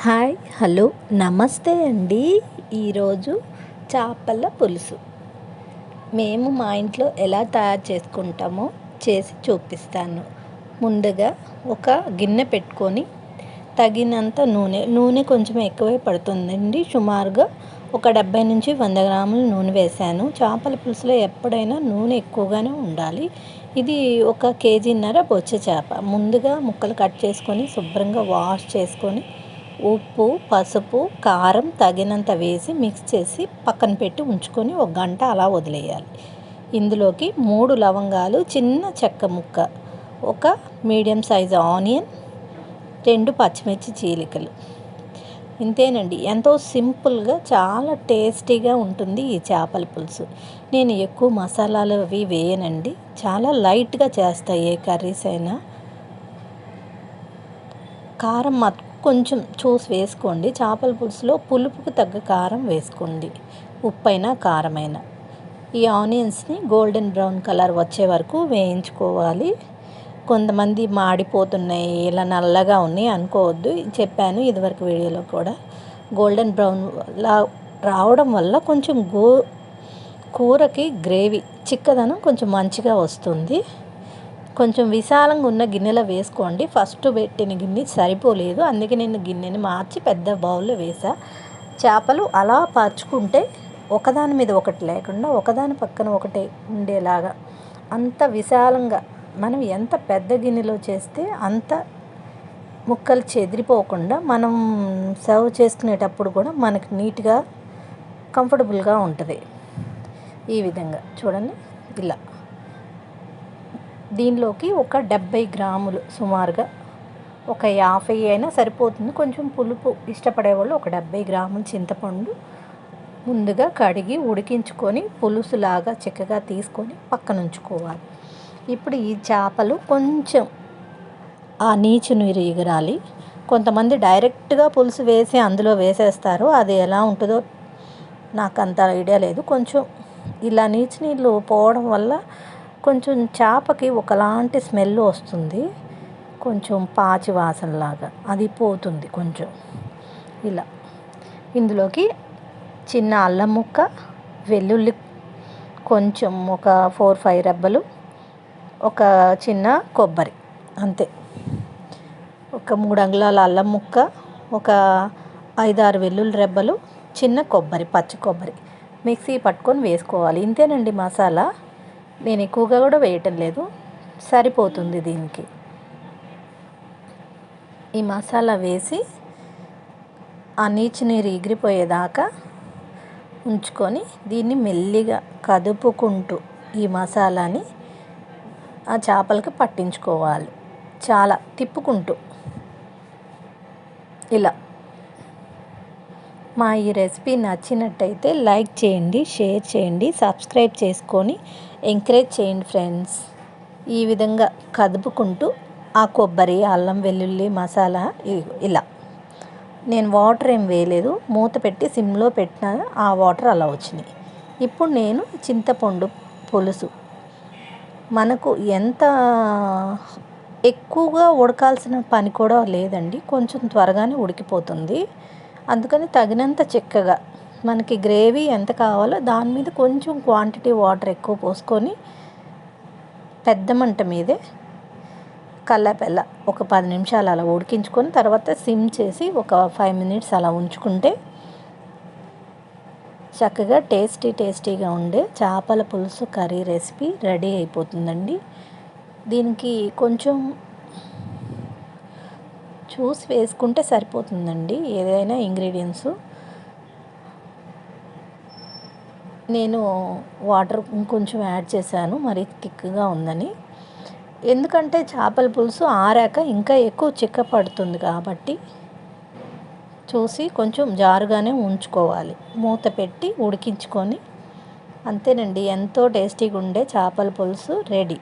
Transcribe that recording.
Hi hello నమస్తే అండి. ఈరోజు చేపల పులుసు మేము మా ఇంట్లో ఎలా తయారు చేసుకుంటామో చేసి చూపిస్తాను. ముందుగా ఒక గిన్నె పెట్టుకొని తగినంత నూనె కొంచెం ఎక్కువే పడుతుందండి. సుమారుగా ఒక 70 నుంచి 100 గ్రాముల నూనె వేశాను. చేపల పులుసులో ఎప్పుడైనా నూనె ఎక్కువగానే ఉండాలి. ఇది 1 కేజీన్నర బొచ్చ చేప. ముందుగా ముక్కలు కట్ చేసుకొని శుభ్రంగా వాష్ చేసుకొని ఉప్పు, పసుపు, కారం తగినంత వేసి మిక్స్ చేసి పక్కన పెట్టి ఉంచుకొని 1 గంట అలా వదిలేయాలి. ఇందులోకి 3 లవంగాలు, చిన్న చెక్క ముక్క, ఒక మీడియం సైజు ఆనియన్, 2 పచ్చిమిర్చి చీలికలు. ఇంతేనండి. ఎంతో సింపుల్గా చాలా టేస్టీగా ఉంటుంది ఈ చేపల పులుసు. నేను ఎక్కువ మసాలాలు అవి వేయనండి. చాలా లైట్గా చేస్తాయి ఏ కర్రీస్ అయినా. కారం మటుకు కొంచెం చూసి వేసుకోండి. చేపల పులుసులో పులుపుకు తగ్గ కారం వేసుకోండి, ఉప్పైనా కారమైనా. ఈ ఆనియన్స్ని గోల్డెన్ బ్రౌన్ కలర్ వచ్చే వరకు వేయించుకోవాలి. కొంతమంది మాడిపోతున్నాయి, ఇలా నల్లగా ఉన్నాయి అనుకోవద్దు. చెప్పాను ఇదివరకు వీడియోలో కూడా. గోల్డెన్ బ్రౌన్ రావడం వల్ల కొంచెం కూరకి గ్రేవీ చిక్కదనం కొంచెం మంచిగా వస్తుంది. కొంచెం విశాలంగా ఉన్న గిన్నెలో వేసుకోండి. ఫస్ట్ పెట్టిన గిన్నె సరిపోలేదు, అందుకే నేను గిన్నెని మార్చి పెద్ద బౌల్లో వేసా. చేపలు అలా పరుచుకుంటే ఒకదాని మీద ఒకటి లేకుండా ఒకదాని పక్కన ఒకటి ఉండేలాగా అంత విశాలంగా మనం ఎంత పెద్ద గిన్నెలో చేస్తే అంత ముక్కలు చెదిరిపోకుండా మనం సర్వ్ చేసుకునేటప్పుడు కూడా మనకి నీట్గా కంఫర్టబుల్గా ఉంటుంది. ఈ విధంగా చూడండి. ఇలా దీనిలోకి ఒక 70 గ్రాములు, సుమారుగా ఒక 50 అయినా సరిపోతుంది. కొంచెం పులుపు ఇష్టపడేవాళ్ళు ఒక 70 గ్రాములు చింతపండు ముందుగా కడిగి ఉడికించుకొని పులుసులాగా చిక్కగా తీసుకొని పక్కన ఉంచుకోవాలి. ఇప్పుడు ఈ చేపలు కొంచెం ఆ నీచు నీరు ఎగరాలి. కొంతమంది డైరెక్ట్గా పులుసు వేసి అందులో వేసేస్తారు. అది ఎలా ఉంటుందో నాకు అంత ఐడియా లేదు. కొంచెం ఇలా నీచు నీళ్ళు పోవడం వల్ల కొంచెం చేపకి ఒకలాంటి స్మెల్ వస్తుంది, కొంచెం పాచి వాసనలాగా అది పోతుంది కొంచెం. ఇలా ఇందులోకి చిన్న అల్లం ముక్క, వెల్లుల్లి కొంచెం ఒక 4-5 రెబ్బలు, ఒక చిన్న కొబ్బరి అంతే, ఒక 3 అంగుళాల అల్లం ముక్క, ఒక 5-6 వెల్లుల్లి రెబ్బలు, చిన్న కొబ్బరి, పచ్చి కొబ్బరి మిక్సీ పట్టుకొని వేసుకోవాలి. ఇంతేనండి మసాలా. నేను ఎక్కువగా కూడా వేయటం లేదు, సరిపోతుంది దీనికి. ఈ మసాలా వేసి ఆ నీచు నీరు ఎగిరిపోయేదాకా ఉంచుకొని దీన్ని మెల్లిగా కదుపుకుంటూ ఈ మసాలాని ఆ చేపలకి పట్టించుకోవాలి. చాలా తిప్పుకుంటూ ఇలా. మా ఈ రెసిపీ నచ్చినట్టయితే లైక్ చేయండి, షేర్ చేయండి, సబ్స్క్రైబ్ చేసుకొని ఎంకరేజ్ చేయండి ఫ్రెండ్స్. ఈ విధంగా కదుపుకుంటూ ఆ కొబ్బరి, అల్లం, వెల్లుల్లి మసాలా ఇలా. నేను వాటర్ ఏం వేయలేదు, మూత పెట్టి సిమ్లో పెట్టిన ఆ వాటర్ అలా వచ్చినాయి. ఇప్పుడు నేను చింతపండు పులుసు, మనకు ఎంత ఎక్కువగా ఉడకాల్సిన పని కూడా లేదండి, కొంచెం త్వరగానే ఉడికిపోతుంది. అందుకని తగినంత చిక్కగా మనకి గ్రేవీ ఎంత కావాలో దాని మీద కొంచెం క్వాంటిటీ వాటర్ ఎక్కువ పోసుకొని పెద్ద మంట మీదే కల్లాపెల్ల ఒక 10 నిమిషాలు అలా ఉడికించుకొని తర్వాత సిమ్ చేసి ఒక 5 మినిట్స్ అలా ఉంచుకుంటే చక్కగా టేస్టీగా ఉండే చేపల పులుసు కర్రీ రెసిపీ రెడీ అయిపోతుందండి. దీనికి కొంచెం చూసి వేసుకుంటే సరిపోతుందండి ఏదైనా ఇంగ్రీడియంట్స్. నేను వాటర్ ఇంకొంచెం యాడ్ చేశాను, మరి థిక్గా ఉందని. ఎందుకంటే చేపల పులుసు ఆరాక ఇంకా ఎక్కువ చిక్క పడుతుంది కాబట్టి చూసి కొంచెం జారుగానే ఉంచుకోవాలి. మూత పెట్టి ఉడికించుకొని అంతేనండి, ఎంతో టేస్టీగా ఉండే చేపల పులుసు రెడీ.